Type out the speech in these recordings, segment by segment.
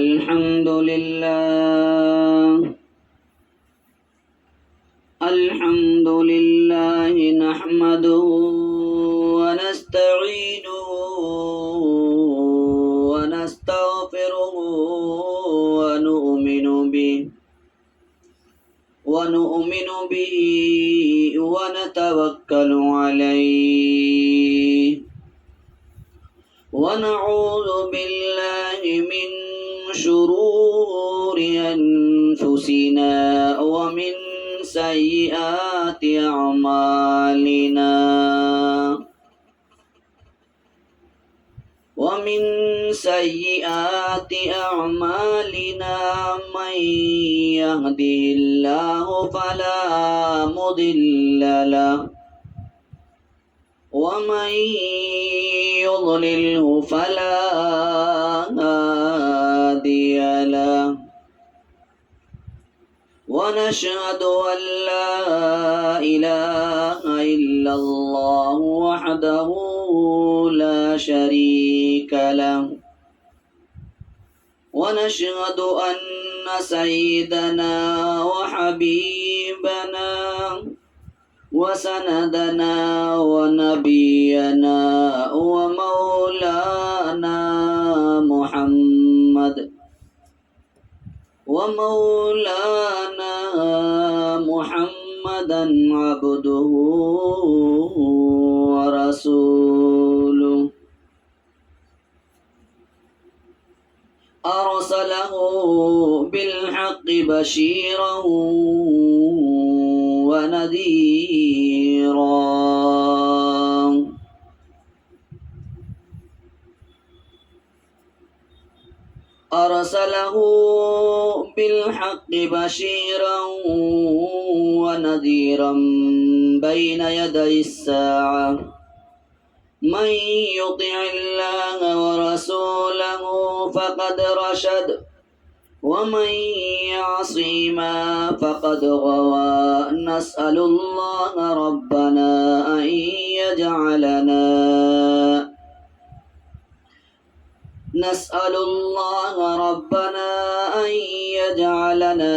الحمد لله الحمد لله نحمده ونستعينه ونستغفره ونؤمن به ونتوكل عليه ونعوذ بالله من شرور أنفسنا ومن سيئات أعمالنا من يهده الله فلا مضل له ومن يضلله فلا هادي له ونشهد أن لا إله إلا الله وحده لا شريك له ونشهد أن سيدنا وحبيبنا وسندنا ونبينا ومولانا محمدا عبده ورسوله أرسله بالحق بشيرا ونذيرا بين يدي الساعة من يطع الله ورسوله فقد رشد ومن يعصهما فقد غوى نسأل الله ربنا أن يجعلنا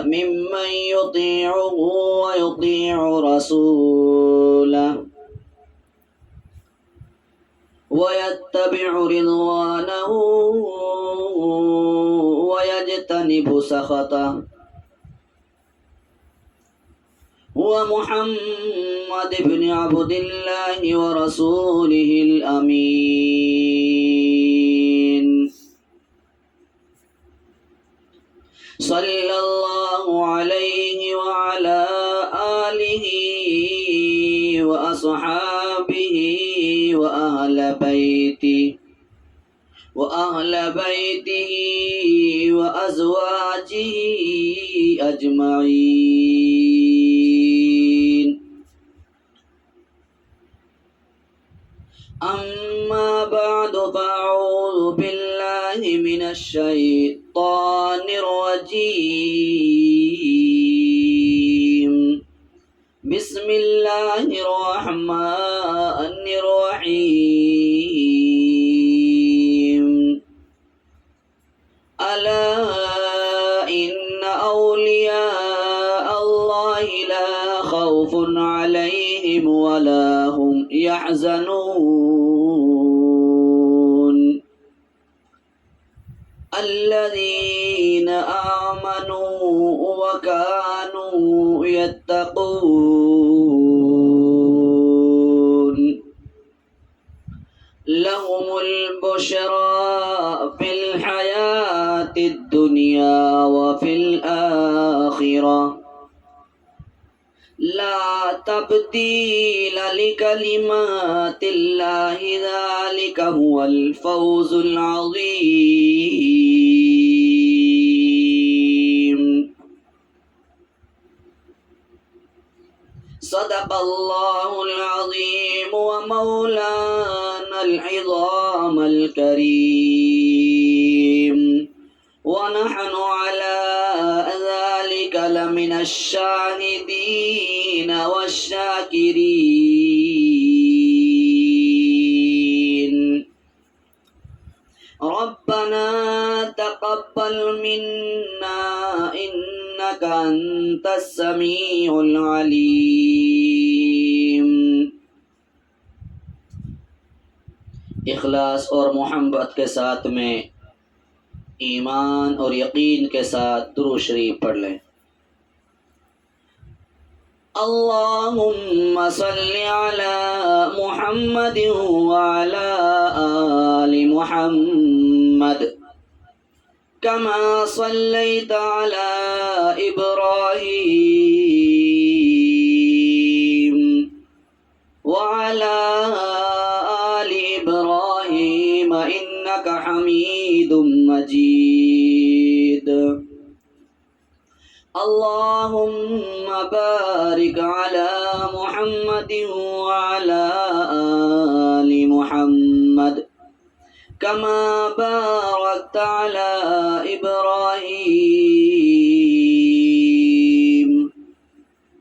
ممن يطيعه ويطيع رسوله ويتبع رضوانه ويجتنب سخطه هو محمد بن عبد الله ورسوله الأمين صلى الله عليه وعلى آله وأصحابه وأهل بيته وأزواجه أجمعين أما بعد فأعوذ بالله من الشيطان الرجيم بسم الله الرحمن الرحيم ألا إن أولياء الله لا خوف عليهم ولا هم يحزنون الذين آمنوا وكانوا يتقون لهم البشرى في الحياة الدنيا وفي الآخرة لا تبديل لكلمات الله ذلك هو الفوز العظيم صدق الله العظيم ومولانا العظام الكريم ونحن على ذلك لمن الشاهدين والشاكرين ربنا تقبل تقبل منا إنك أنت السميع العليم۔ اخلاص اور محبت کے ساتھ میں ایمان اور یقین کے ساتھ درود شریف پڑھ لیں۔ اللہم صلی علی محمد وعلی آل محمد کما صلیت علی ابراہیم وعلی آل ابراہیم انک حمید مجید۔ اللهم بارك على محمد وعلى آل محمد كما باركت على إبراهيم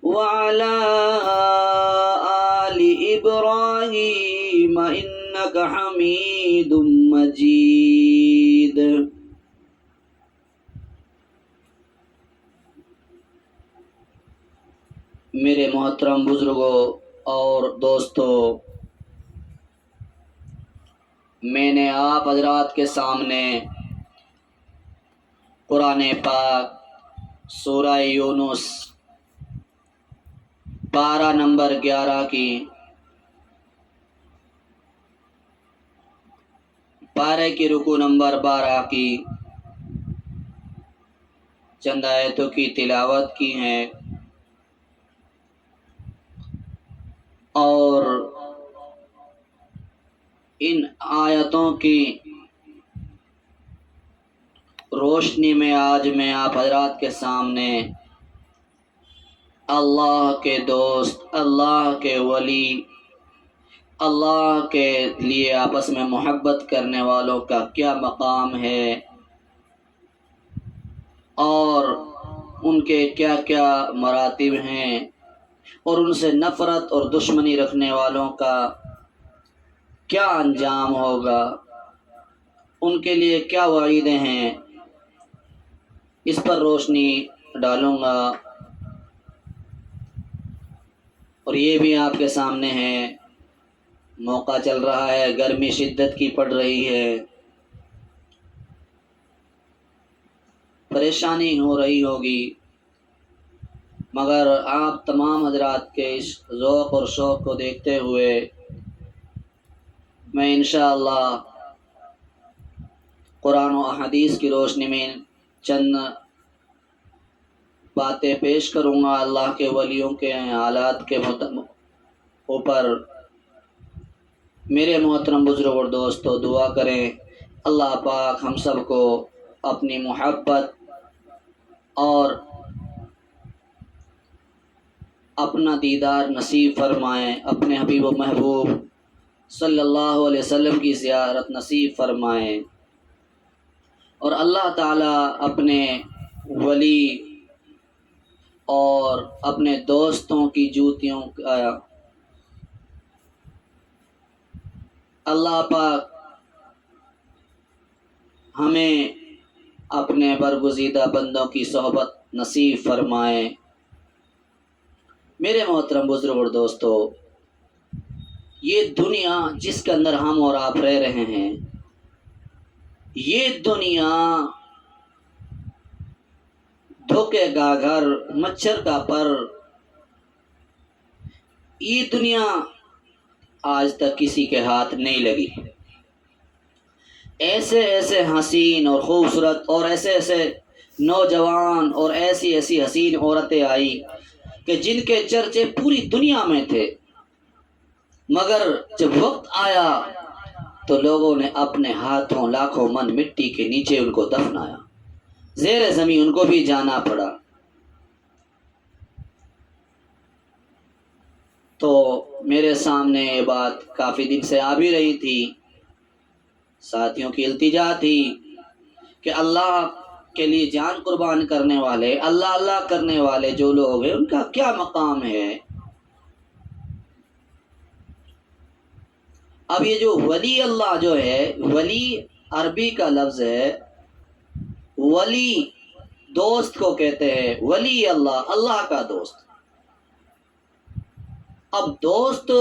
وعلى آل إبراهيم إنك حميد مجيد۔ میرے محترم بزرگوں اور دوستوں، میں نے آپ حضرات کے سامنے قرآن پاک سورہ یونس پارہ نمبر 11 کی پارے کی رکوع نمبر 12 کی چند آیتوں کی تلاوت کی ہے، اور ان آیتوں کی روشنی میں آج میں آپ حضرات کے سامنے اللہ کے دوست، اللہ کے ولی، اللہ کے لیے آپس میں محبت کرنے والوں کا کیا مقام ہے اور ان کے کیا کیا مراتب ہیں، اور ان سے نفرت اور دشمنی رکھنے والوں کا کیا انجام ہوگا، ان کے لیے کیا وعیدیں ہیں، اس پر روشنی ڈالوں گا۔ اور یہ بھی آپ کے سامنے ہے، موقع چل رہا ہے، گرمی شدت کی پڑ رہی ہے، پریشانی ہو رہی ہوگی، مگر آپ تمام حضرات کے اس ذوق اور شوق کو دیکھتے ہوئے میں انشاءاللہ قرآن و احادیث کی روشنی میں چند باتیں پیش کروں گا اللہ کے ولیوں کے حالات کے اوپر۔ میرے محترم بزرگ اور دوستو، دعا کریں اللہ پاک ہم سب کو اپنی محبت اور اپنا دیدار نصیب فرمائیں، اپنے حبیب و محبوب صلی اللہ علیہ وسلم کی زیارت نصیب فرمائیں، اور اللہ تعالیٰ اپنے ولی اور اپنے دوستوں کی جوتیوں کا اللہ پاک ہمیں اپنے برگزیدہ بندوں کی صحبت نصیب فرمائیں۔ میرے محترم بزرگ اور دوستو، یہ دنیا جس کے اندر ہم اور آپ رہ رہے ہیں، یہ دنیا دھوکے کا گھر، مچھر کا پر، یہ دنیا آج تک کسی کے ہاتھ نہیں لگی۔ ایسے ایسے حسین اور خوبصورت اور ایسے ایسے نوجوان اور ایسی ایسی حسین عورتیں آئی کہ جن کے چرچے پوری دنیا میں تھے، مگر جب وقت آیا تو لوگوں نے اپنے ہاتھوں لاکھوں من مٹی کے نیچے ان کو دفنایا، زیر زمین ان کو بھی جانا پڑا۔ تو میرے سامنے یہ بات کافی دن سے آ بھی رہی تھی، ساتھیوں کی التجا تھی کہ اللہ کے لیے جان قربان کرنے والے، اللہ اللہ کرنے والے جو لوگ ہیں، ان کا کیا مقام ہے۔ اب یہ جو ولی اللہ جو ہے، ولی عربی کا لفظ ہے، ولی دوست کو کہتے ہیں، ولی اللہ، اللہ کا دوست۔ اب دوست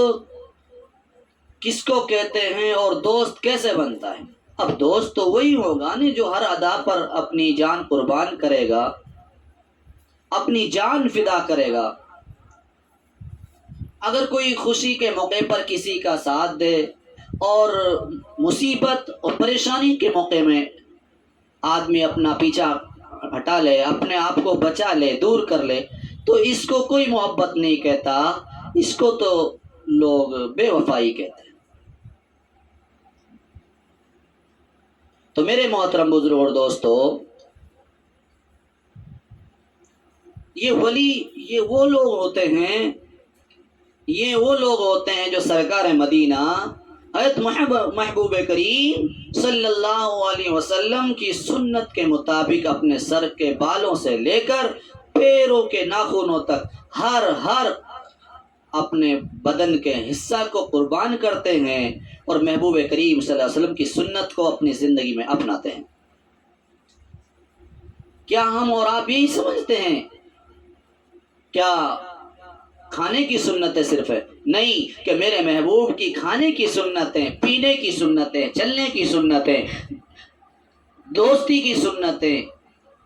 کس کو کہتے ہیں اور دوست کیسے بنتا ہے؟ اب دوست تو وہی ہوگا نا جو ہر ادا پر اپنی جان قربان کرے گا، اپنی جان فدا کرے گا۔ اگر کوئی خوشی کے موقع پر کسی کا ساتھ دے اور مصیبت اور پریشانی کے موقع میں آدمی اپنا پیچھا ہٹا لے، اپنے آپ کو بچا لے، دور کر لے، تو اس کو کوئی محبت نہیں کہتا، اس کو تو لوگ بے وفائی کہتے ہیں۔ تو میرے محترم بزرگ اور دوستو، یہ ولی یہ وہ لوگ ہوتے ہیں جو سرکار مدینہ حضرت محبوب کریم صلی اللہ علیہ وسلم کی سنت کے مطابق اپنے سر کے بالوں سے لے کر پیروں کے ناخنوں تک ہر اپنے بدن کے حصہ کو قربان کرتے ہیں اور محبوب کریم صلی اللہ علیہ وسلم کی سنت کو اپنی زندگی میں اپناتے ہیں۔ کیا ہم اور آپ یہی سمجھتے ہیں؟ کیا کھانے کی سنتیں صرف ہے؟ نہیں، کہ میرے محبوب کی کھانے کی سنتیں، پینے کی سنتیں، چلنے کی سنتیں، دوستی کی سنتیں،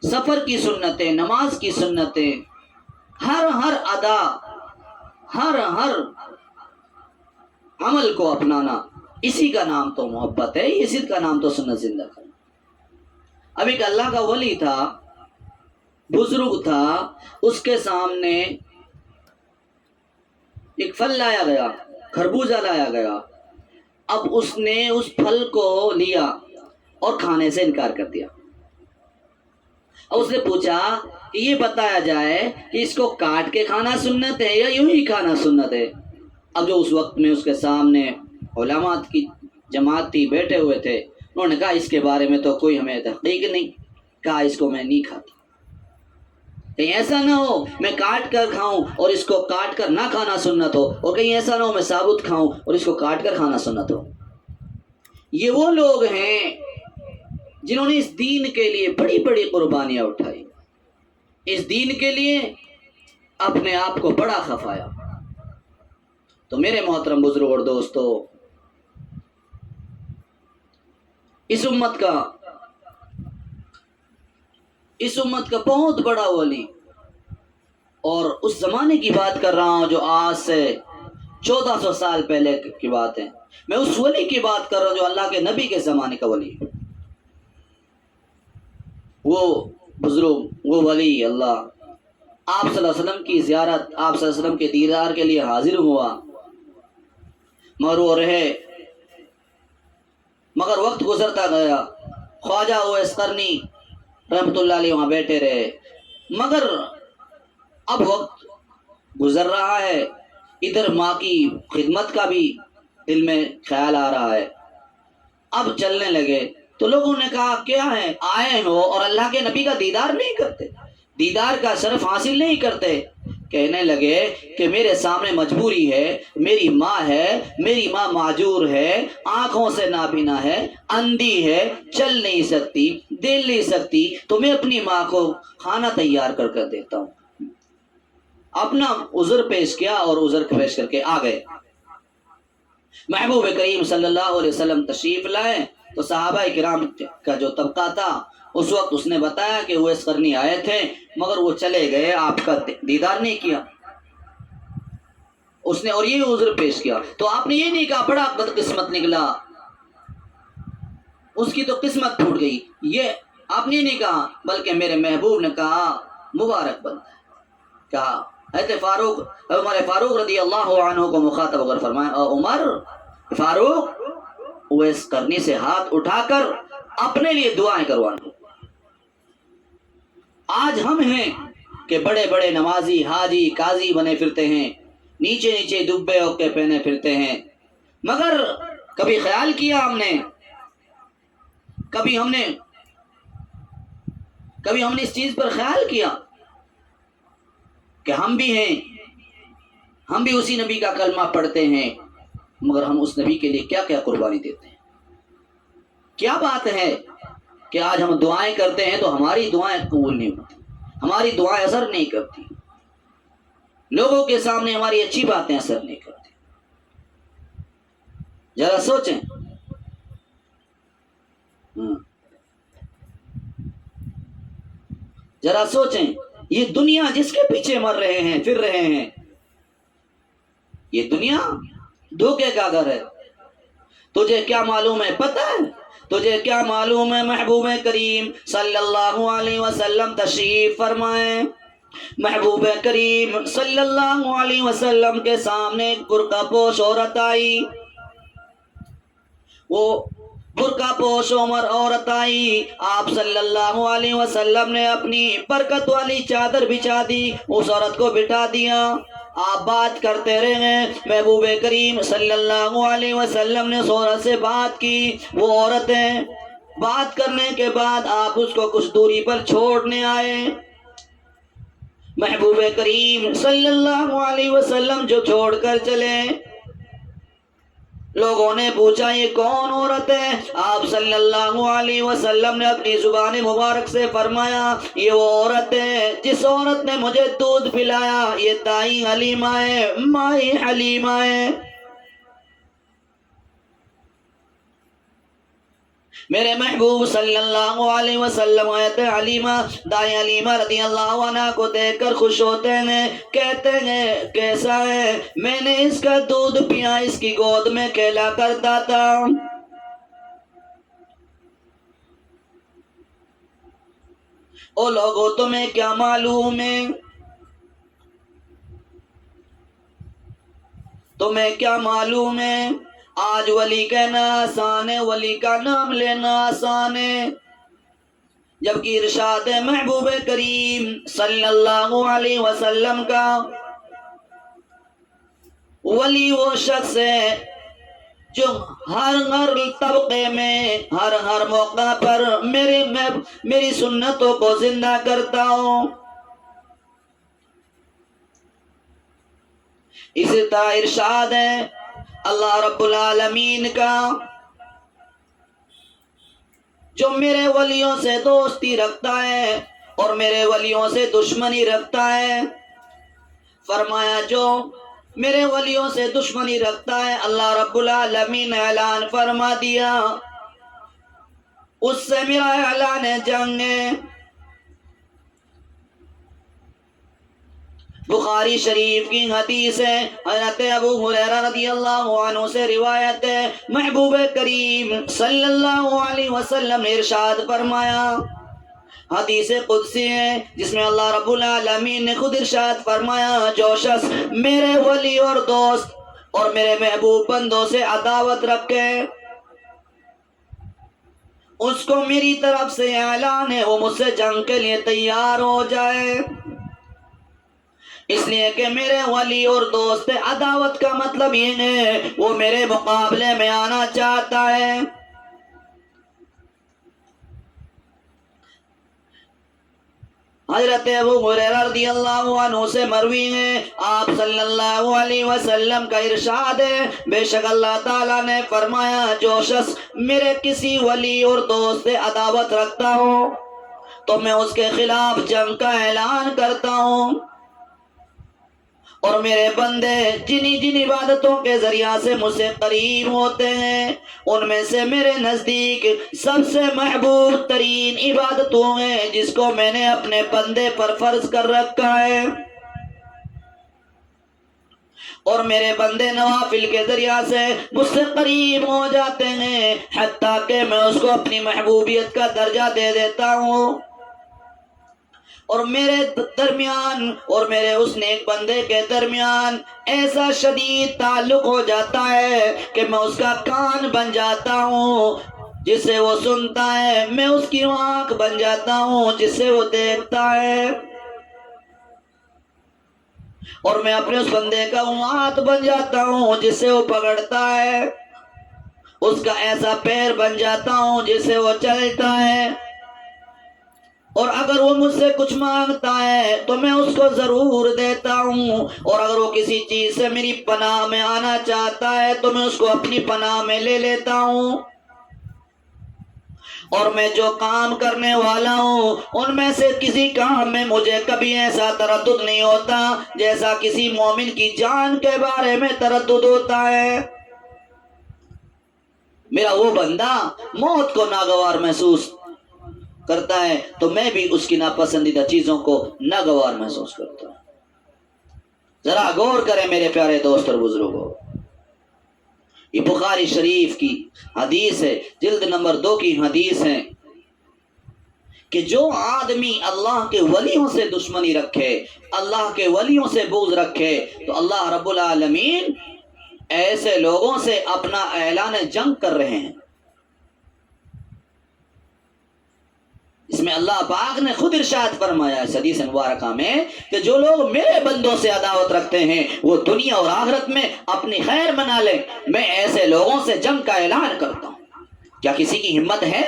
سفر کی سنتیں، نماز کی سنتیں، ہر ادا، ہر عمل کو اپنانا، اسی کا نام تو محبت ہے، اسی کا نام تو سنت زندہ کرنا۔ اب ایک اللہ کا ولی تھا، بزرگ تھا، اس کے سامنے ایک پھل لایا گیا، خربوزہ لایا گیا۔ اب اس نے اس پھل کو لیا اور کھانے سے انکار کر دیا۔ اب اس نے پوچھا کہ یہ بتایا جائے کہ اس کو کاٹ کے کھانا سنت ہے یا یوں ہی کھانا سنت ہے؟ اب جو اس وقت میں اس کے سامنے علماء کی جماعت تھی، بیٹھے ہوئے تھے، انہوں نے کہا اس کے بارے میں تو کوئی ہمیں تحقیق نہیں، کہا اس کو میں نہیں کھاتا، کہیں ایسا نہ ہو میں کاٹ کر کھاؤں اور اس کو کاٹ کر نہ کھانا سنت ہو، اور کہیں ایسا نہ ہو میں ثابت کھاؤں اور اس کو کاٹ کر کھانا سنت ہو۔ یہ وہ لوگ ہیں جنہوں نے اس دین کے لیے بڑی بڑی قربانیاں اٹھائی، اس دین کے لیے اپنے آپ کو بڑا خفایا۔ تو میرے محترم بزرگ اور دوستو، اس امت کا بہت بڑا ولی، اور اس زمانے کی بات کر رہا ہوں جو آج سے 1400 سال پہلے کی بات ہے، میں اس ولی کی بات کر رہا ہوں جو اللہ کے نبی کے زمانے کا ولی، وہ بزرگ، وہ ولی اللہ آپ صلی اللہ علیہ وسلم کی زیارت، آپ صلی اللہ علیہ وسلم کے دیدار کے لیے حاضر ہوا، مگر وہ رہے، مگر وقت گزرتا گیا، خواجہ اویس قرنی رحمۃ اللہ علیہ وہاں بیٹھے رہے، مگر اب وقت گزر رہا ہے، ادھر ماں کی خدمت کا بھی دل میں خیال آ رہا ہے، اب چلنے لگے تو لوگوں نے کہا کیا ہے، آئے ہو اور اللہ کے نبی کا دیدار نہیں کرتے، دیدار کا شرف حاصل نہیں کرتے؟ کہنے لگے کہ میرے سامنے مجبوری ہے، میری ماں ہے، میری ماں معذور ہے، آنکھوں سے نابینا ہے، اندھی ہے، چل نہیں سکتی، دل نہیں سکتی، تو میں اپنی ماں کو کھانا تیار کر کر دیتا ہوں۔ اپنا عذر پیش کیا اور عذر پیش کر کے آ گئے۔ محبوب کریم صلی اللہ علیہ وسلم تشریف لائے تو صحابہ کرام کا جو طبقہ تھا اس وقت اس نے بتایا کہ اویس قرنی آئے تھے مگر وہ چلے گئے، آپ کا دیدار نہیں کیا، اس نے اور یہ عذر پیش کیا، تو آپ نے یہ نہیں کہا بڑا بدقسمت نکلا، اس کی تو قسمت پھوٹ گئی، یہ آپ نے نہیں کہا، بلکہ میرے محبوب نے کہا مبارک بندہ ہے، کہا حضرت عمر فاروق رضی اللہ عنہ کو مخاطب کر فرمایا، عمر فاروق اویس قرنی سے ہاتھ اٹھا کر اپنے لیے دعائیں کروانا۔ آج ہم ہیں کہ بڑے بڑے نمازی، حاجی، قاضی بنے پھرتے ہیں، نیچے نیچے دبے اوکے پہنے پھرتے ہیں، مگر کبھی خیال کیا ہم نے اس چیز پر خیال کیا کہ ہم بھی ہیں، ہم بھی اسی نبی کا کلمہ پڑھتے ہیں، مگر ہم اس نبی کے لیے کیا کیا قربانی دیتے ہیں؟ کیا بات ہے کہ آج ہم دعائیں کرتے ہیں تو ہماری دعائیں قبول نہیں ہوتی، ہماری دعائیں اثر نہیں کرتی، لوگوں کے سامنے ہماری اچھی باتیں اثر نہیں کرتی۔ ذرا سوچیں، ذرا سوچیں، یہ دنیا جس کے پیچھے مر رہے ہیں، پھر رہے ہیں، یہ دنیا دھوکے کا گھر ہے۔ تجھے کیا معلوم ہے؟ پتہ ہے تجھے کیا معلوم ہے؟ محبوب کریم صلی اللہ علیہ وسلم تشریف فرمائیں، محبوب کریم صلی اللہ علیہ وسلم کے سامنے ایک برقع پوش عورت آئی، وہ برقع پوش عورت آئی، آپ صلی اللہ علیہ وسلم نے اپنی برکت والی چادر بچھا دی، اس عورت کو بٹھا دیا، آپ بات کرتے رہے۔ محبوب کریم صلی اللہ علیہ وسلم نے اس عورت سے بات کی، وہ عورتیں بات کرنے کے بعد آپ اس کو کچھ دوری پر چھوڑنے آئے۔ محبوب کریم صلی اللہ علیہ وسلم جو چھوڑ کر چلے، لوگوں نے پوچھا یہ کون عورت ہے؟ آپ صلی اللہ علیہ وسلم نے اپنی زبان مبارک سے فرمایا یہ وہ عورت ہے جس عورت نے مجھے دودھ پلایا، یہ دائی حلیمہ ہے، مائی حلیمہ ہے۔ میرے محبوب صلی اللہ علیہ وسلم آیت حلیمہ، دائی حلیمہ رضی اللہ عنہ کو دیکھ کر خوش ہوتے ہیں، کہتے ہیں کیسا ہے؟ میں نے اس کا دودھ پیا، اس کی گود میں کھیلا کرتا تھا۔ او لوگو تمہیں کیا معلوم ہے؟ تمہیں کیا معلوم ہے؟ آج ولی کہنا آسان ہے، ولی کا نام لینا آسان ہے، جبکہ ارشاد محبوب کریم صلی اللہ علیہ وسلم کا ولی وہ شخص ہے جو ہر طبقے میں ہر موقع پر میری سنتوں کو زندہ کرتا ہوں۔ اسی طرح ارشاد ہے اللہ رب العالمین کا، جو میرے ولیوں سے دوستی رکھتا ہے اور میرے ولیوں سے دشمنی رکھتا ہے، فرمایا جو میرے ولیوں سے دشمنی رکھتا ہے، اللہ رب العالمین نے اعلان فرما دیا اس سے میرا اعلان جنگ ہے۔ بخاری شریف کی حدیث ہے، حضرت ابو ہریرہ رضی اللہ عنہ سے روایت ہے، محبوب کریم صلی اللہ علیہ وسلم نے ارشاد فرمایا، حدیث قدسی ہے جس میں اللہ رب العالمین نے خود ارشاد فرمایا جو شخص میرے ولی اور دوست اور میرے محبوب بندوں سے عداوت رکھے، اس کو میری طرف سے اعلان ہے وہ مجھ سے جنگ کے لیے تیار ہو جائے۔ اس لیے کہ میرے ولی اور دوست، عداوت کا مطلب یہ ہے وہ میرے مقابلے میں آنا چاہتا ہے۔ حضرت ابو ہریرہ رضی اللہ عنہ سے مروی ہے، آپ صلی اللہ علیہ وسلم کا ارشاد ہے، بے شک اللہ تعالیٰ نے فرمایا جو شخص میرے کسی ولی اور دوست سے عداوت رکھتا ہو تو میں اس کے خلاف جنگ کا اعلان کرتا ہوں، اور میرے بندے جن عبادتوں کے ذریعہ سے مجھ سے قریب ہوتے ہیں ان میں سے میرے نزدیک سب سے محبوب ترین عبادتوں ہیں جس کو میں نے اپنے بندے پر فرض کر رکھا ہے، اور میرے بندے نوافل کے ذریعہ سے مجھ سے قریب ہو جاتے ہیں حتیٰ کہ میں اس کو اپنی محبوبیت کا درجہ دے دیتا ہوں، اور میرے درمیان اور میرے اس نیک بندے کے درمیان ایسا شدید تعلق ہو جاتا ہے کہ میں اس کا کان بن جاتا ہوں جس سے وہ سنتا ہے، میں اس کی آنکھ بن جاتا ہوں جس سے وہ دیکھتا ہے، اور میں اپنے اس بندے کا ہاتھ بن جاتا ہوں جس سے وہ پکڑتا ہے، اس کا ایسا پیر بن جاتا ہوں جس سے وہ چلتا ہے، اور اگر وہ مجھ سے کچھ مانگتا ہے تو میں اس کو ضرور دیتا ہوں، اور اگر وہ کسی چیز سے میری پناہ میں آنا چاہتا ہے تو میں اس کو اپنی پناہ میں لے لیتا ہوں، اور میں جو کام کرنے والا ہوں ان میں سے کسی کام میں مجھے کبھی ایسا تردد نہیں ہوتا جیسا کسی مومن کی جان کے بارے میں تردد ہوتا ہے۔ میرا وہ بندہ موت کو ناگوار محسوس کرتا ہے تو میں بھی اس کی ناپسندیدہ چیزوں کو ناگوار محسوس کرتا ہوں۔ ذرا غور کریں میرے پیارے دوست اور بزرگوں، یہ بخاری شریف کی حدیث ہے، جلد نمبر 2 کی حدیث ہے کہ جو آدمی اللہ کے ولیوں سے دشمنی رکھے، اللہ کے ولیوں سے بغض رکھے، تو اللہ رب العالمین ایسے لوگوں سے اپنا اعلان جنگ کر رہے ہیں۔ اس میں اللہ پاک نے خود ارشاد فرمایا ہے حدیث مبارکہ میں کہ جو لوگ میرے بندوں سے عداوت رکھتے ہیں وہ دنیا اور آخرت میں اپنی خیر منا لیں، میں ایسے لوگوں سے جنگ کا اعلان کرتا ہوں۔ کیا کسی کی ہمت ہے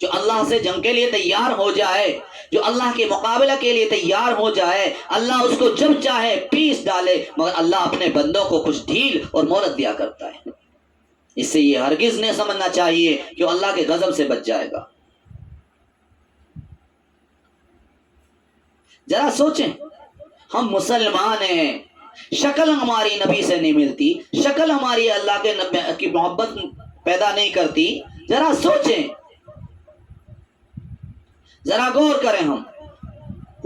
جو اللہ سے جنگ کے لیے تیار ہو جائے، جو اللہ کے مقابلہ کے لیے تیار ہو جائے؟ اللہ اس کو جب چاہے پیس ڈالے، مگر اللہ اپنے بندوں کو کچھ ڈھیل اور مہلت دیا کرتا ہے۔ اس سے یہ ہرگز نہیں سمجھنا چاہیے کہ وہ اللہ کے غضب سے بچ جائے گا۔ ذرا سوچیں، ہم مسلمان ہیں، شکل ہماری نبی سے نہیں ملتی، شکل ہماری اللہ کے نبی کی محبت پیدا نہیں کرتی۔ ذرا سوچیں، ذرا غور کریں، ہم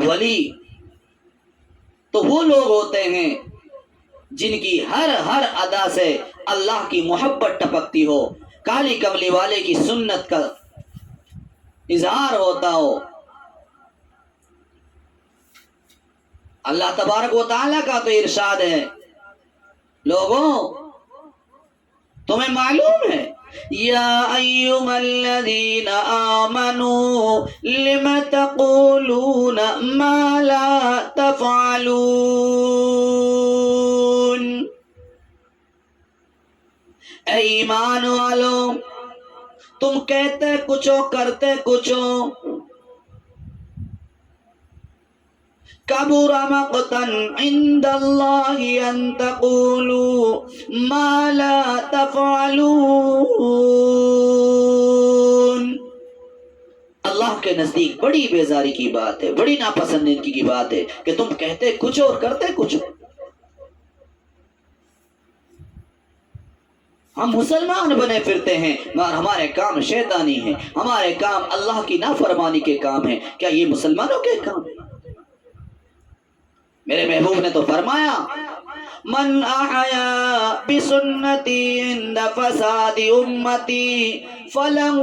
ولی تو وہ لوگ ہوتے ہیں جن کی ہر ادا سے اللہ کی محبت ٹپکتی ہو، کالی کملی والے کی سنت کا اظہار ہوتا ہو۔ اللہ تبارک و تعالیٰ کا تو ارشاد ہے، لوگوں تمہیں معلوم ہے، یا ایھا الذین آمنوا لم تقولون ما لا تفعلون، اے ایمان والو تم کہتے کچھ ہو کرتے کچھ ہو۔ کبر مقتا عند اللہ ان تقولوا ما لا تفعلون، اللہ کے نزدیک بڑی بیزاری کی بات ہے، بڑی ناپسندیدگی کی بات ہے کہ تم کہتے کچھ اور کرتے کچھ۔ ہم مسلمان بنے پھرتے ہیں مگر ہمارے کام شیطانی ہیں، ہمارے کام اللہ کی نافرمانی کے کام ہیں۔ کیا یہ مسلمانوں کے کام ہیں؟ میرے محبوب نے تو فرمایا، من احیا بسنتی عند فساد امتی فلہ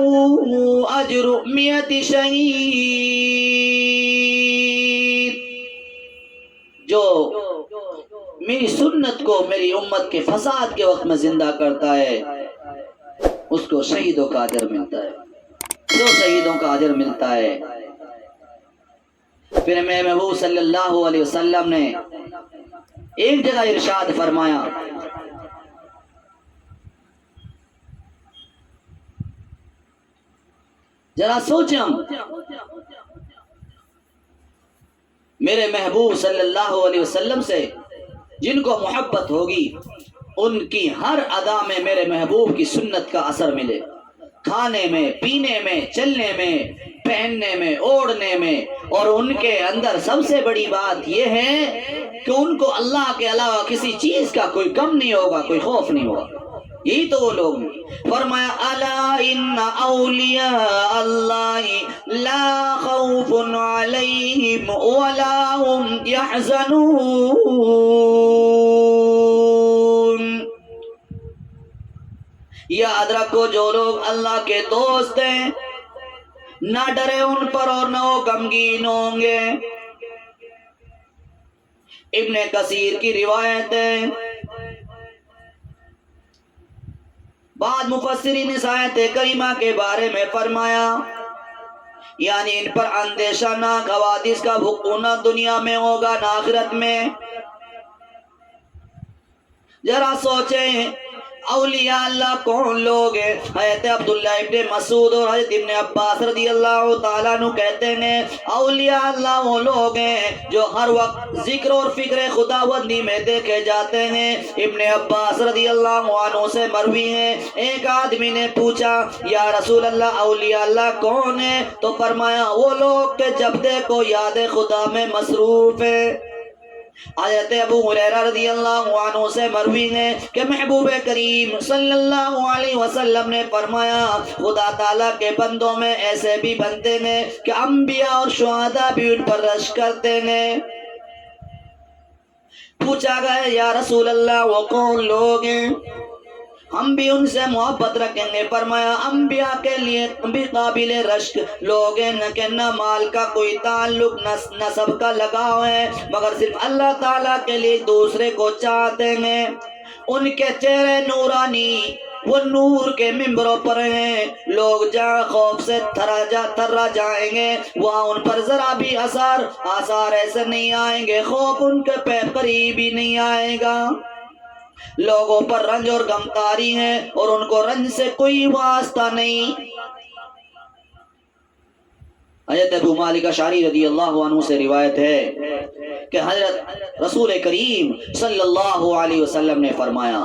اجر 100 شہید، جو میری سنت کو میری امت کے فساد کے وقت میں زندہ کرتا ہے اس کو شہیدوں کا اجر ملتا ہے، جو شہیدوں کا اجر ملتا ہے۔ پھر میرے محبوب صلی اللہ علیہ وسلم نے ایک جگہ ارشاد فرمایا، ذرا سوچیں، ہم میرے محبوب صلی اللہ علیہ وسلم سے جن کو محبت ہوگی ان کی ہر ادا میں میرے محبوب کی سنت کا اثر ملے، کھانے میں، پینے میں، چلنے میں، پہننے میں، اوڑھنے میں۔ اور ان کے اندر سب سے بڑی بات یہ ہے کہ ان کو اللہ کے علاوہ کسی چیز کا کوئی غم نہیں ہوگا، کوئی خوف نہیں ہوگا۔ یہی تو وہ لوگ ہیں۔ فرمایا، الا ان اولیاء اللہ لا خوف علیہم ولا هم يحزنون، یاد رکھو جو لوگ اللہ کے دوست ہیں نہ ڈرے ان پر اور نہ وہ غمگین ہوں گے۔ ابن کثیر کی روایت ہے، بعد مفسرین اس آیت کریمہ کے بارے میں فرمایا، یعنی ان پر اندیشہ ناک حوادث کا وقوع نہ دنیا میں ہوگا نہ آخرت میں۔ ذرا سوچیں، اولیاء اللہ کون لوگ ہیں؟ حضرت عبداللہ ابن مسعود اور حضرت ابن عباس رضی اللہ تعالیٰ عنہ کہتے ہیں اولیاء اللہ وہ لوگ ہیں جو ہر وقت ذکر اور فکر خداوندی میں دیکھے جاتے ہیں۔ ابن عباس رضی اللہ عنہ سے مروی ہے ایک آدمی نے پوچھا یا رسول اللہ اولیاء اللہ کون ہیں؟ تو فرمایا وہ لوگ کہ جب دیکھو یاد خدا میں مصروف ہیں۔ حضرت ابو ہریرہ رضی اللہ عنہ سے مروی ہے کہ محبوب کریم صلی اللہ علیہ وسلم نے فرمایا خدا تعالیٰ کے بندوں میں ایسے بھی بنتے ہیں کہ انبیاء اور شہداء بھی ان پر رشک کرتے ہیں۔ پوچھا گیا یا رسول اللہ وہ کون لوگ ہیں؟ ہم بھی ان سے محبت رکھیں گے۔ فرمایا انبیاء کے لیے بھی قابل رشک لوگ ہیں، نہ کہ نہ مال کا کوئی تعلق نہ نسب کا لگاؤ ہے، مگر صرف اللہ تعالیٰ کے لیے دوسرے کو چاہتے ہیں۔ ان کے چہرے نورانی، وہ نور کے ممبروں پر ہیں، لوگ جہاں خوف سے تھرا جائیں گے وہاں ان پر ذرا بھی آثار ایسے نہیں آئیں گے، خوف ان کے پہ قریب ہی نہیں آئے گا۔ لوگوں پر رنج اور غمخاری ہے اور ان کو رنج سے کوئی واسطہ نہیں۔ حضرت ابو مالک اشعری رضی اللہ عنہ سے روایت ہے کہ حضرت رسول کریم صلی اللہ علیہ وسلم نے فرمایا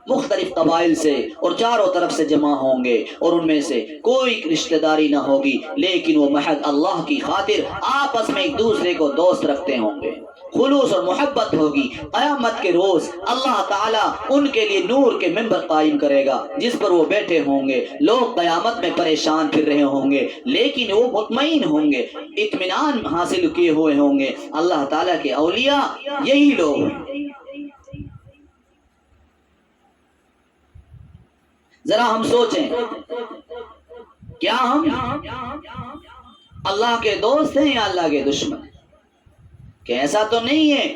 مختلف قبائل سے اور چاروں طرف سے جمع ہوں گے اور ان میں سے کوئی رشتہ داری نہ ہوگی، لیکن وہ محض اللہ کی خاطر آپس میں ایک دوسرے کو دوست رکھتے ہوں گے، خلوص اور محبت ہوگی۔ قیامت کے روز اللہ تعالیٰ ان کے لیے نور کے ممبر قائم کرے گا جس پر وہ بیٹھے ہوں گے۔ لوگ قیامت میں پریشان پھر رہے ہوں گے لیکن وہ مطمئن ہوں گے، اطمینان حاصل کیے ہوئے ہوں گے۔ اللہ تعالیٰ کے اولیاء یہی لوگ ہیں۔ ذرا ہم سوچیں کیا ہم اللہ کے دوست ہیں یا اللہ کے دشمن؟ کہ ایسا تو نہیں ہے۔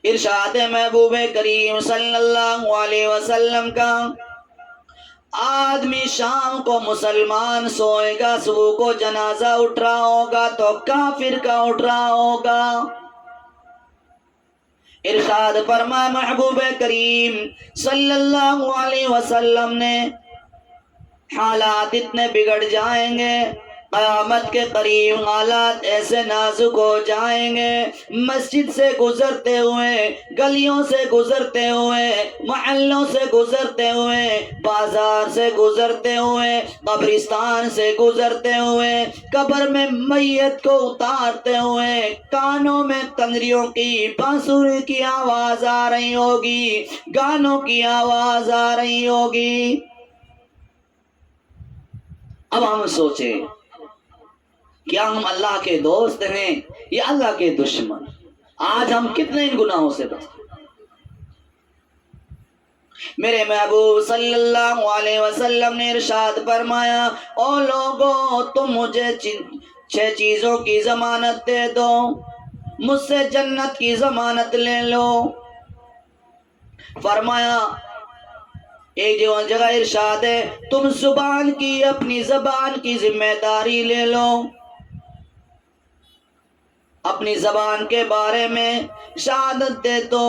ارشاد محبوب کریم صلی اللہ علیہ وسلم کا آدمی شام کو مسلمان سوئے گا، صبح کو جنازہ اٹھ رہا ہوگا تو کافر کا اٹھ رہا ہوگا۔ ارشاد فرمایا محبوب کریم صلی اللہ علیہ وسلم نے حالات اتنے بگڑ جائیں گے، قیامت کے قریب حالات ایسے نازک ہو جائیں گے، مسجد سے گزرتے ہوئے، گلیوں سے گزرتے ہوئے، محلوں سے گزرتے ہوئے، بازار سے گزرتے ہوئے، قبرستان سے گزرتے ہوئے، قبر میں میت کو اتارتے ہوئے کانوں میں تنگریوں کی بانسری کی آواز آ رہی ہوگی، گانوں کی آواز آ رہی ہوگی۔ اب ہم سوچیں کیا ہم اللہ کے دوست ہیں یا اللہ کے دشمن؟ آج ہم کتنے ان گناہوں سے بچتے؟ میرے محبوب صلی اللہ علیہ وسلم نے ارشاد فرمایا او لوگو تم مجھے 6 چیزوں کی ضمانت دے دو، مجھ سے جنت کی ضمانت لے لو۔ فرمایا ایک جگہ ارشاد ہے تم زبان کی، اپنی زبان کی ذمہ داری لے لو، اپنی زبان کے بارے میں شہادت دے دو،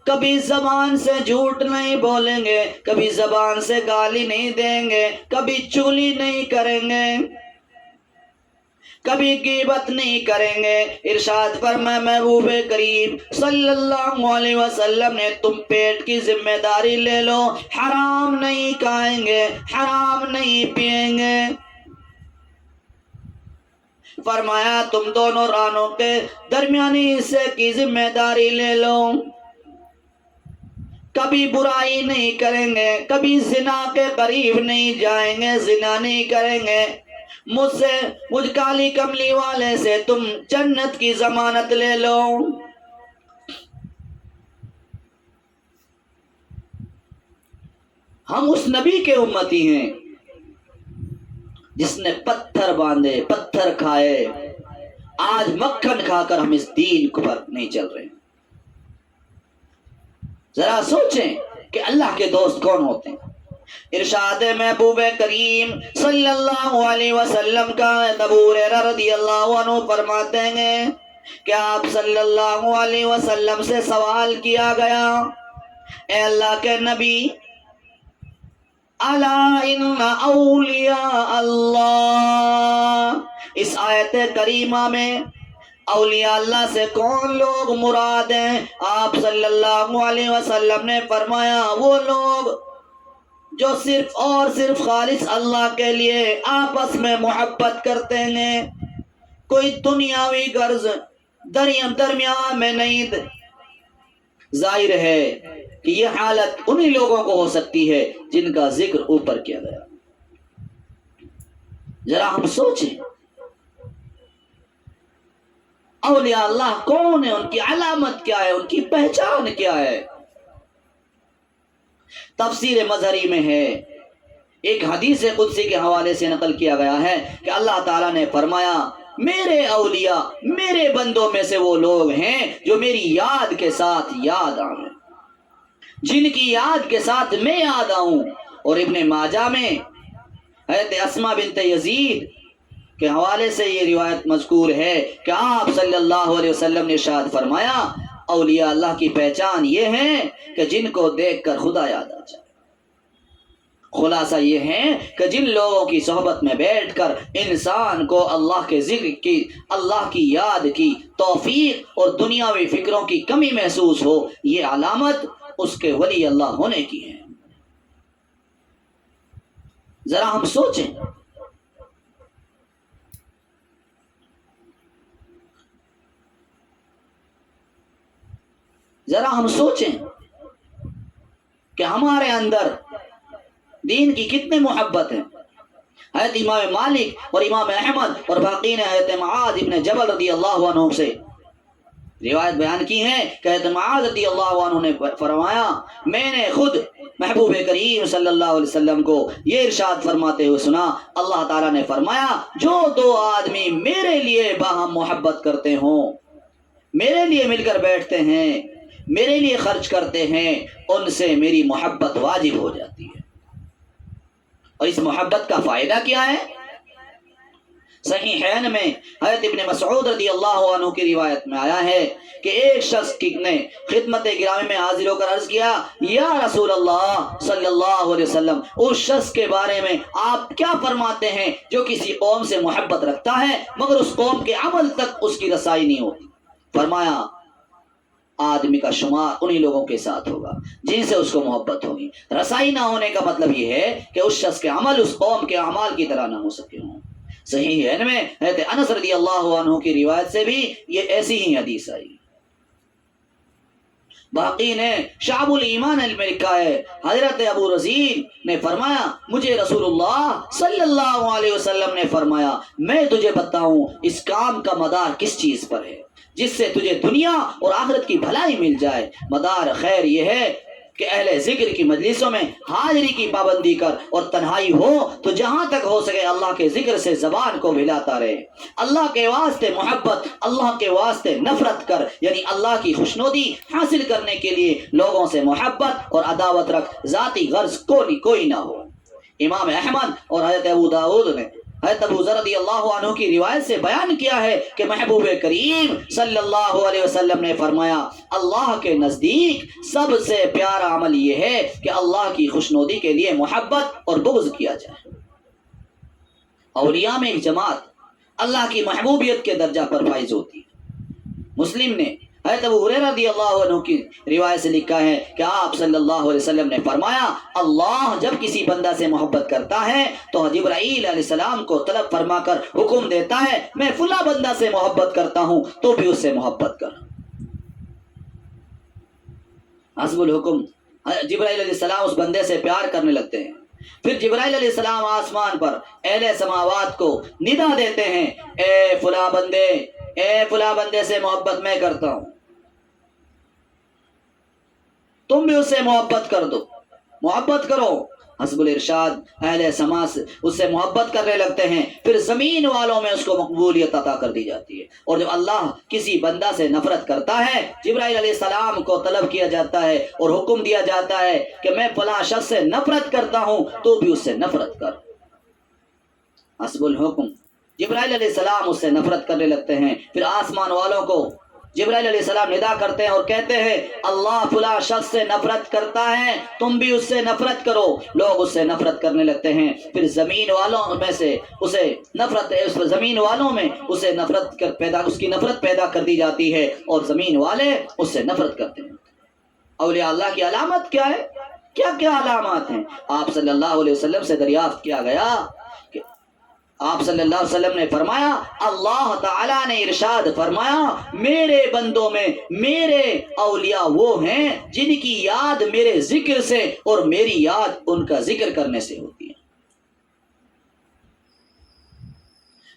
کبھی زبان سے جھوٹ نہیں بولیں گے، کبھی زبان سے گالی نہیں دیں گے، کبھی چغلی نہیں کریں گے، کبھی غیبت نہیں کریں گے۔ ارشاد فرمایا محبوب کریم صلی اللہ علیہ وسلم نے تم پیٹ کی ذمہ داری لے لو، حرام نہیں کھائیں گے، حرام نہیں پئیں گے۔ فرمایا تم دونوں رانوں کے درمیانی حصے کی ذمہ داری لے لو، کبھی برائی نہیں کریں گے، کبھی زنا کے قریب نہیں جائیں گے، زنا نہیں کریں گے۔ مجھ کالی کملی والے سے تم جنت کی ضمانت لے لو۔ ہم اس نبی کے امتی ہیں جس نے پتھر باندھے، پتھر کھائے، آج مکھن کھا کر ہم اس دین پر نہیں چل رہے۔ ذرا سوچیں کہ اللہ کے دوست کون ہوتے ہیں۔ ارشاد محبوب کریم صلی اللہ علیہ وسلم کا ابو ہریرہ رضی اللہ عنہ فرماتے ہیں کہ آپ صلی اللہ علیہ وسلم سے سوال کیا گیا اے اللہ کے نبی الا ان اولیاء اللہ، اس آیت کریمہ میں اولیاء اللہ سے کون لوگ مراد ہیں؟ آپ صلی اللہ علیہ وسلم نے فرمایا وہ لوگ جو صرف اور صرف خالص اللہ کے لیے آپس میں محبت کرتے ہیں، کوئی دنیاوی غرض درمیان میں نہیں۔ ظاہر ہے کہ یہ حالت انہی لوگوں کو ہو سکتی ہے جن کا ذکر اوپر کیا گیا۔ ذرا ہم سوچیں اولیاء اللہ کون ہے، ان کی علامت کیا ہے، ان کی پہچان کیا ہے؟ تفسیر مظہری میں ہے، ایک حدیث قدسی کے حوالے سے نقل کیا گیا ہے کہ اللہ تعالیٰ نے فرمایا میرے اولیاء میرے بندوں میں سے وہ لوگ ہیں جو میری یاد کے ساتھ یاد آئیں، جن کی یاد کے ساتھ میں یاد آؤں۔ اور ابن ماجہ میں حضرت اسماء بنت یزید کے حوالے سے یہ روایت مذکور ہے کہ آپ صلی اللہ علیہ وسلم نے ارشاد فرمایا اولیاء اللہ کی پہچان یہ ہے کہ جن کو دیکھ کر خدا یاد آ جائے۔ خلاصہ یہ ہے کہ جن لوگوں کی صحبت میں بیٹھ کر انسان کو اللہ کے ذکر کی، اللہ کی یاد کی توفیق اور دنیاوی فکروں کی کمی محسوس ہو، یہ علامت اس کے ولی اللہ ہونے کی ہے۔ ذرا ہم سوچیں کہ ہمارے اندر دین کی کتنی محبت ہے۔ حضرت امام مالک اور امام احمد اور باقی نے حضرت معاذ ابن جبل رضی اللہ عنہ سے روایت بیان کی ہے کہ حضرت معاذ رضی اللہ عنہ نے فرمایا میں نے خود محبوب کریم صلی اللہ علیہ وسلم کو یہ ارشاد فرماتے ہوئے سنا، اللہ تعالیٰ نے فرمایا جو دو آدمی میرے لیے باہم محبت کرتے ہوں، میرے لیے مل کر بیٹھتے ہیں، میرے لیے خرچ کرتے ہیں، ان سے میری محبت واجب ہو جاتی ہے۔ اور اس محبت کا فائدہ کیا ہے؟ صحیحین میں حضرت ابن مسعود رضی اللہ عنہ کی روایت میں آیا ہے کہ ایک شخص نے خدمت گرامی میں حاضر ہو کر عرض کیا یا رسول اللہ صلی اللہ علیہ وسلم، اس شخص کے بارے میں آپ کیا فرماتے ہیں جو کسی قوم سے محبت رکھتا ہے مگر اس قوم کے عمل تک اس کی رسائی نہیں ہوتی؟ فرمایا آدمی کا شمار انہی لوگوں کے ساتھ ہوگا جن سے اس کو محبت ہوگی۔ رسائی نہ ہونے کا مطلب یہ ہے کہ اس شخص کے عمل اس قوم کے اعمال کی طرح نہ ہو سکے ہوں۔ صحیح ہے میں حضرت انس رضی اللہ عنہ کی روایت سے بھی یہ ایسی ہی حدیث آئی۔ باقی نے شعب الایمان میں لکھا ہے حضرت ابو رزین نے فرمایا مجھے رسول اللہ صلی اللہ علیہ وسلم نے فرمایا میں تجھے بتاؤں اس کام کا مدار کس چیز پر ہے جس سے تجھے دنیا اور آخرت کی بھلائی مل جائے؟ مدار خیر یہ ہے کہ اہل ذکر کی مجلسوں میں حاضری کی پابندی کر اور تنہائی ہو تو جہاں تک ہو سکے اللہ کے ذکر سے زبان کو بھلاتا رہے۔ اللہ کے واسطے محبت، اللہ کے واسطے نفرت کر، یعنی اللہ کی خوشنودی حاصل کرنے کے لیے لوگوں سے محبت اور عداوت رکھ، ذاتی غرض کوئی نہ ہو۔ امام احمد اور حضرت ابو داؤد نے حضرت ابو ذر رضی اللہ عنہ کی روایت سے بیان کیا ہے کہ محبوب کریم صلی اللہ علیہ وسلم نے فرمایا اللہ کے نزدیک سب سے پیارا عمل یہ ہے کہ اللہ کی خوشنودی کے لیے محبت اور بغض کیا جائے۔ اولیاء میں ایک جماعت اللہ کی محبوبیت کے درجہ پر فائز ہوتی ہے۔ مسلم نے حضرت ابو ہریرہ رضی اللہ عنہ کی روایت سے لکھا ہے کہ آپ صلی اللہ علیہ وسلم نے فرمایا اللہ جب کسی بندہ سے محبت کرتا ہے تو جبرائیل علیہ السلام کو طلب فرما کر حکم دیتا ہے میں فلاں بندہ سے محبت کرتا ہوں تو بھی اس سے محبت کر۔ حسب الحکم جبرائیل علیہ السلام اس بندے سے پیار کرنے لگتے ہیں۔ پھر جبرائیل علیہ السلام آسمان پر اہل سماوات کو ندا دیتے ہیں اے فلاں بندے سے محبت میں کرتا ہوں، تم بھی اس سے محبت کر دو، محبت کرو۔ حسب الارشاد اہل سما سے اس سے محبت کرنے لگتے ہیں، پھر زمین والوں میں اس کو مقبولیت عطا کر دی جاتی ہے۔ اور جب اللہ کسی بندہ سے نفرت کرتا ہے جبرائیل علیہ السلام کو طلب کیا جاتا ہے اور حکم دیا جاتا ہے کہ میں فلاں شخص سے نفرت کرتا ہوں تو بھی اس سے نفرت کر۔ حسب الحکم جبرائیل علیہ السلام اس سے نفرت کرنے لگتے ہیں، پھر آسمان والوں کو جبرائیل علیہ السلام ندا کرتے ہیں اور کہتے ہیں اللہ فلاں شخص سے نفرت کرتا ہے، تم بھی اس سے نفرت کرو۔ لوگ اس سے نفرت کرنے لگتے ہیں، پھر زمین والوں میں سے اسے زمین والوں میں اسے اس کی نفرت پیدا کر دی جاتی ہے اور زمین والے اس سے نفرت کرتے ہیں۔ اولیاء اللہ کی علامت کیا ہے؟ کیا کیا علامات ہیں؟ آپ صلی اللہ علیہ وسلم سے دریافت کیا گیا کہ آپ صلی اللہ علیہ وسلم نے فرمایا، اللہ تعالیٰ نے ارشاد فرمایا، میرے بندوں میں میرے اولیاء وہ ہیں جن کی یاد میرے ذکر سے اور میری یاد ان کا ذکر کرنے سے ہوتی ہے۔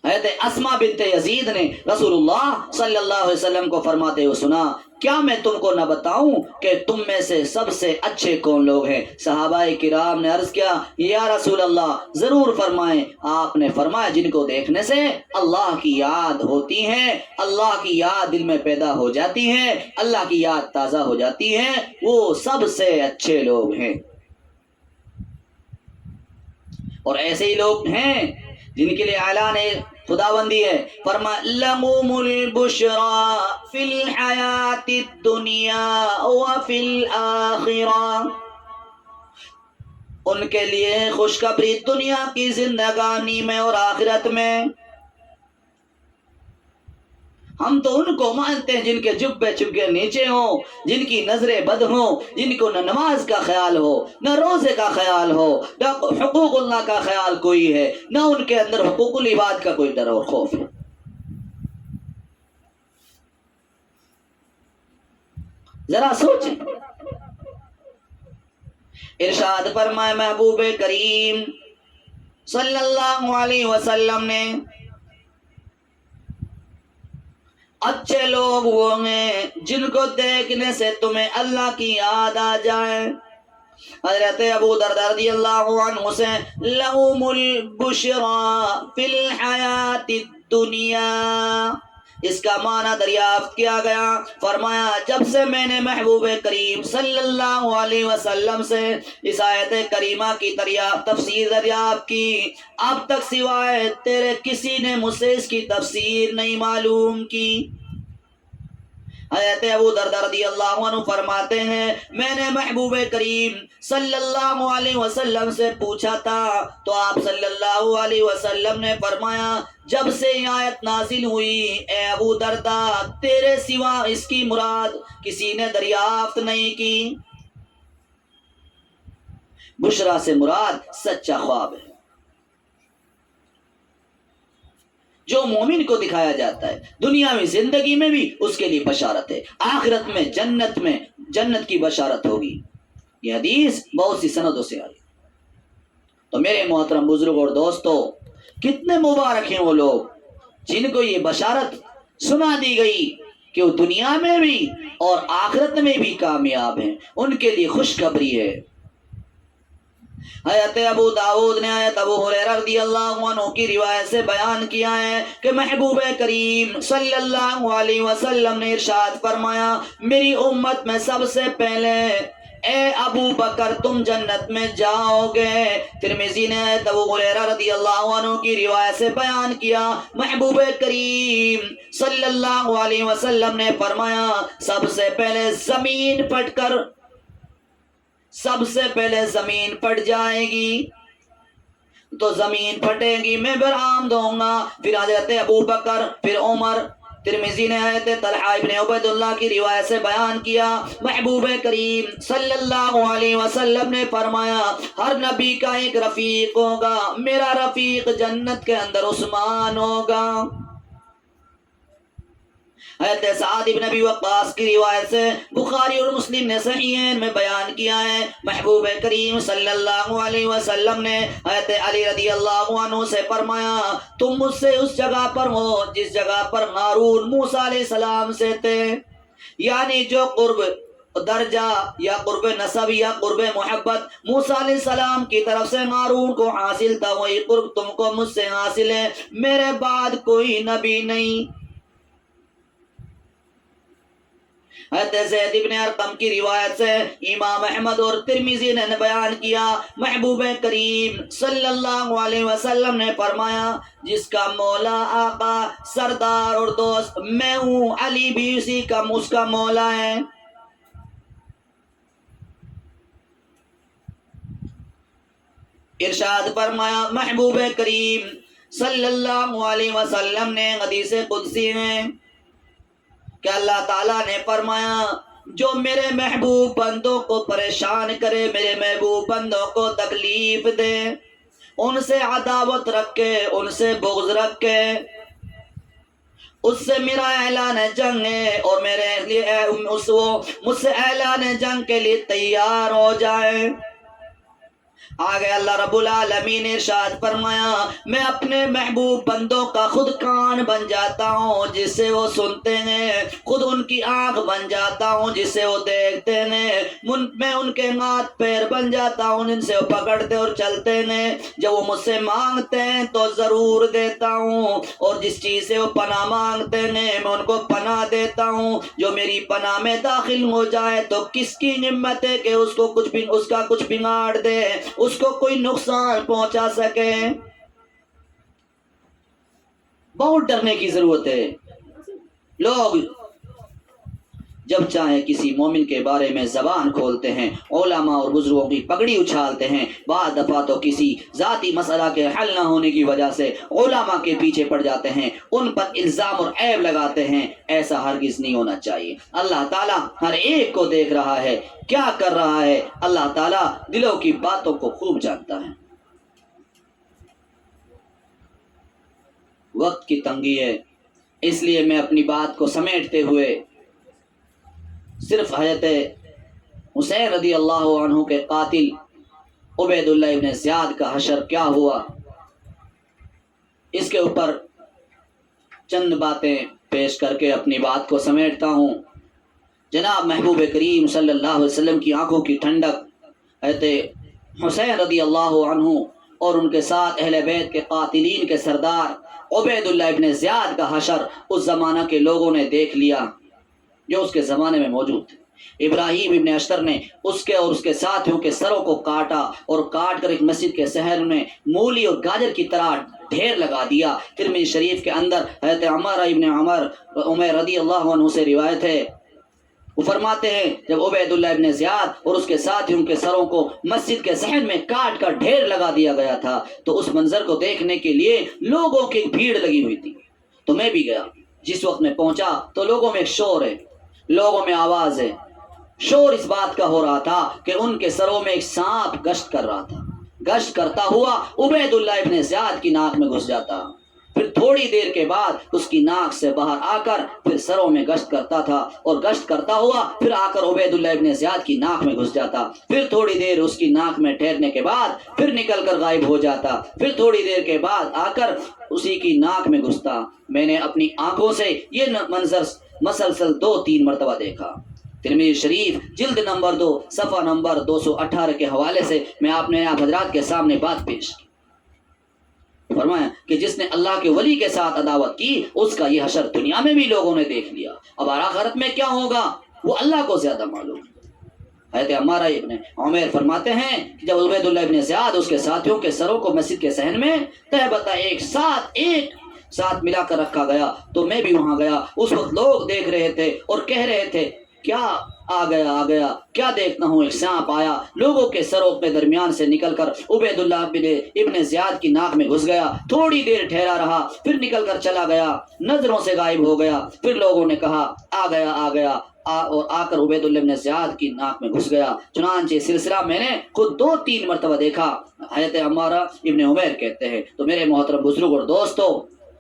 حضرت اسماء بنت یزید نے رسول اللہ صلی اللہ علیہ وسلم کو فرماتے ہوئے سنا، کیا میں تم کو نہ بتاؤں کہ تم میں سے سب سے اچھے کون لوگ ہیں؟ صحابہ کرام نے عرض کیا، یا رسول اللہ ضرور فرمائیں۔ آپ نے فرمایا، جن کو دیکھنے سے اللہ کی یاد ہوتی ہے، اللہ کی یاد دل میں پیدا ہو جاتی ہے، اللہ کی یاد تازہ ہو جاتی ہے، وہ سب سے اچھے لوگ ہیں۔ اور ایسے ہی لوگ ہیں جن کے لیے اعلان خداوندی ہے، فرمایا لَهُمُ الْبُشْرَى فِي الْحَيَاةِ الدُّنْيَا وَفِي الْآخِرَةِ، ان کے لیے خوشخبری دنیا کی زندگانی میں اور آخرت میں۔ ہم تو ان کو مانتے ہیں جن کے جبے چبکے نیچے ہوں، جن کی نظریں بد ہوں، جن کو نہ نماز کا خیال ہو، نہ روزے کا خیال ہو، نہ حقوق اللہ کا خیال کوئی ہے، نہ ان کے اندر حقوق العباد کا کوئی ڈر اور خوف ہے۔ ذرا سوچیں، ارشاد فرمائے محبوب کریم صلی اللہ علیہ وسلم نے، اچھے لوگ وہ ہیں جن کو دیکھنے سے تمہیں اللہ کی یاد آ جائے۔ حضرت ابو درداء رضی اللہ عنہ سے لَهُمُ الْبُشْرَى فِي الْحَيَاةِ الدُّنْيَا، اس کا معنی دریافت کیا گیا، فرمایا جب سے میں نے محبوب کریم صلی اللہ علیہ وسلم سے اس آیت کریمہ کی تفسیر دریافت کی، اب تک سوائے تیرے کسی نے مجھ سے اس کی تفسیر نہیں معلوم کی۔ حضرت ابو درداء رضی اللہ عنہ فرماتے ہیں، میں نے محبوب کریم صلی اللہ علیہ وسلم سے پوچھا تھا تو آپ صلی اللہ علیہ وسلم نے فرمایا، جب سے یہ آیت نازل ہوئی اے ابو درداء تیرے سوا اس کی مراد کسی نے دریافت نہیں کی۔ بشرا سے مراد سچا خواب ہے جو مومن کو دکھایا جاتا ہے، دنیاوی زندگی میں بھی اس کے لیے بشارت ہے، آخرت میں جنت کی بشارت ہوگی۔ یہ حدیث بہت سی سندوں سے آئی۔ تو میرے محترم بزرگ اور دوستو، کتنے مبارک ہیں وہ لوگ جن کو یہ بشارت سنا دی گئی کہ وہ دنیا میں بھی اور آخرت میں بھی کامیاب ہیں، ان کے لیے خوشخبری ہے۔ حضرت ابو داؤد نے حضرت ابو ہریرہ رضی اللہ عنہ کی روایت سے بیان کیا ہے کہ محبوب کریم صلی اللہ علیہ وسلم نے ارشاد فرمایا، میری امت میں سب سے پہلے اے ابو بکر تم جنت میں جاؤ گے۔ ترمذی نے حضرت ابو ہریرہ رضی اللہ عنہ کی روایت سے بیان کیا، محبوب کریم صلی اللہ علیہ وسلم نے فرمایا، سب سے پہلے زمین پھٹ جائے گی، تو زمین پھٹے گی میں برآمد ہوں گا، پھر حضرت ابو بکر، پھر عمر۔ ترمذی نے حضرت طلحہ ابن عبید اللہ کی روایت سے بیان کیا، محبوب کریم صلی اللہ علیہ وسلم نے فرمایا، ہر نبی کا ایک رفیق ہوگا، میرا رفیق جنت کے اندر عثمان ہوگا۔ حضرت سعد بن ابی وقاص کی روایت سے بخاری اور مسلم نے صحیحین میں بیان کیا ہے، محبوب کریم صلی اللہ علیہ وسلم نے حضرت علی رضی اللہ عنہ سے فرمایا، تم مجھ سے اس جگہ پر ہو جس جگہ پر ہارون موسیٰ علیہ السلام سے تھے، یعنی جو قرب درجہ یا قرب نسب یا قرب محبت موسیٰ علیہ السلام کی طرف سے ہارون کو حاصل تھا، وہی قرب تم کو مجھ سے حاصل ہے، میرے بعد کوئی نبی نہیں۔ حضرت زید بن ارقم کی روایت سے امام احمد اور ترمذی نے بیان کیا، محبوب کریم صلی اللہ علیہ وسلم نے فرمایا جس کا مولا آقا سردار اور دوست میں ہوں، علی بھی اسی کا اس کا مولا ہے۔ ارشاد فرمایا محبوب کریم صلی اللہ علیہ وسلم نے حدیث قدسی میں کہ اللہ تعالیٰ نے فرمایا جو میرے محبوب بندوں کو پریشان کرے، میرے محبوب بندوں کو تکلیف دے، ان سے عداوت رکھے، ان سے بغض رکھے، اس سے میرا اعلان جنگ ہے اور میرے لیے مجھ سے اعلان جنگ کے لیے تیار ہو جائے۔ آگے اللہ رب العالمین نے ارشاد فرمایا میں اپنے محبوب بندوں کا خود کان بن جاتا ہوں جس سے وہ سنتے ہیں، خود ان کی آنکھ بن جاتا ہوں جس سے وہ دیکھتے ہیں، میں ان کے ہاتھ پیر بن جاتا ہوں جن سے وہ پکڑتے اور چلتے ہیں، جب وہ مجھ سے مانگتے ہیں تو ضرور دیتا ہوں، اور جس چیز سے وہ پناہ مانگتے ہیں میں ان کو پناہ دیتا ہوں۔ جو میری پناہ میں داخل ہو جائے تو کس کی ہمت ہے کہ اس کا کچھ بگاڑ دے، اس کو کوئی نقصان پہنچا سکے۔ بہت ڈرنے کی ضرورت ہے۔ لوگ جب چاہے کسی مومن کے بارے میں زبان کھولتے ہیں، علماء اور بزرگوں کی پگڑی اچھالتے ہیں، بعض دفعہ تو کسی ذاتی مسئلہ کے حل نہ ہونے کی وجہ سے علماء کے پیچھے پڑ جاتے ہیں، ان پر الزام اور عیب لگاتے ہیں۔ ایسا ہرگز نہیں ہونا چاہیے۔ اللہ تعالیٰ ہر ایک کو دیکھ رہا ہے، کیا کر رہا ہے، اللہ تعالیٰ دلوں کی باتوں کو خوب جانتا ہے۔ وقت کی تنگی ہے، اس لیے میں اپنی بات کو سمیٹتے ہوئے صرف حضرت حسین رضی اللہ عنہ کے قاتل عبید اللہ ابن زیاد کا حشر کیا ہوا، اس کے اوپر چند باتیں پیش کر کے اپنی بات کو سمیٹتا ہوں۔ جناب محبوب کریم صلی اللہ علیہ وسلم کی آنکھوں کی ٹھنڈک حضرت حسین رضی اللہ عنہ اور ان کے ساتھ اہل بیت کے قاتلین کے سردار عبید اللہ ابن زیاد کا حشر اس زمانہ کے لوگوں نے دیکھ لیا جو اس کے زمانے میں موجود تھے۔ ابراہیم ابن اشتر نے اس کے اور اس کے ساتھیوں کے سروں کو کاٹا اور کاٹ کر ایک مسجد کے صحن میں مولی اور گاجر کی طرح ڈھیر لگا دیا۔ ترمذی شریف کے اندر حضرت عمر رضی اللہ عنہ سے روایت ہے، وہ فرماتے ہیں جب عبید اللہ ابن زیاد اور اس کے ساتھیوں کے سروں کو مسجد کے صحن میں کاٹ کر ڈھیر لگا دیا گیا تھا تو اس منظر کو دیکھنے کے لیے لوگوں کی بھیڑ لگی ہوئی تھی، تو میں بھی گیا۔ جس وقت میں پہنچا تو لوگوں میں ایک شور ہے، لوگوں میں آواز ہے، شور اس بات کا ہو رہا تھا کہ ان کے سروں میں ایک سانپ گشت کر رہا تھا، گشت کرتا ہوا عبید اللہ ابن زیاد کی ناک میں گھس جاتا، پھر تھوڑی دیر کے بعد اس کی ناک سے باہر آ کر پھر سروں میں گشت کرتا تھا، اور گشت کرتا ہوا پھر آ کر عبید اللہ ابن زیاد کی ناک میں گھس جاتا، پھر تھوڑی دیر اس کی ناک میں ٹھہرنے کے بعد پھر نکل کر غائب ہو جاتا، پھر تھوڑی دیر کے بعد آ کر اسی کی ناک میں گھستا۔ میں نے اپنی آنکھوں سے یہ منظر مسلسل 2-3 مرتبہ دیکھا۔ ترمذی شریف جلد نمبر 2 صفحہ نمبر 218 کے حوالے سے میں آپ حضرات کے سامنے بات پیش کی۔ فرمایا کہ جس نے اللہ کے ولی کے ساتھ عداوت کی اس کا یہ حشر دنیا میں بھی لوگوں نے دیکھ لیا، اب آخرت میں کیا ہوگا وہ اللہ کو زیادہ معلوم۔ حضرت عمارہ ابن عمیر فرماتے ہیں کہ جب عبید اللہ ابن زیاد اس کے ساتھیوں کے سروں کو مسجد کے صحن میں تہبتا ایک ساتھ ملا کر رکھا گیا تو میں بھی وہاں گیا۔ اس وقت لوگ دیکھ رہے تھے اور کہہ رہے تھے کیا آ گیا کیا دیکھتا ہوں، ایک سانپ آیا، لوگوں کے سروں کے درمیان سے نکل کر عبید اللہ ابن زیاد کی ناک میں گھس گیا، تھوڑی دیر ٹھہرا رہا، پھر نکل کر چلا گیا، نظروں سے غائب ہو گیا۔ پھر لوگوں نے کہا آ گیا اور آ کر عبید اللہ ابن زیاد کی ناک میں گھس گیا۔ چنانچہ سلسلہ میں نے خود 2-3 مرتبہ دیکھا۔ حضرت عمارہ ابن عمیر کہتے ہیں۔ تو میرے محترم بزرگ اور دوستو،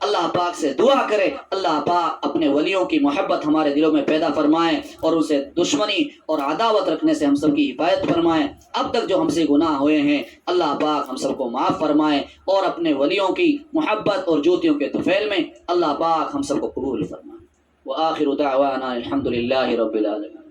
اللہ پاک سے دعا کرے اللہ پاک اپنے ولیوں کی محبت ہمارے دلوں میں پیدا فرمائے اور ان سے دشمنی اور عداوت رکھنے سے ہم سب کی حفاظت فرمائے۔ اب تک جو ہم سے گناہ ہوئے ہیں اللہ پاک ہم سب کو معاف فرمائے اور اپنے ولیوں کی محبت اور جوتیوں کے طفیل میں اللہ پاک ہم سب کو قبول فرمائے۔ وآخر دعوانا الحمد للہ رب العالمین۔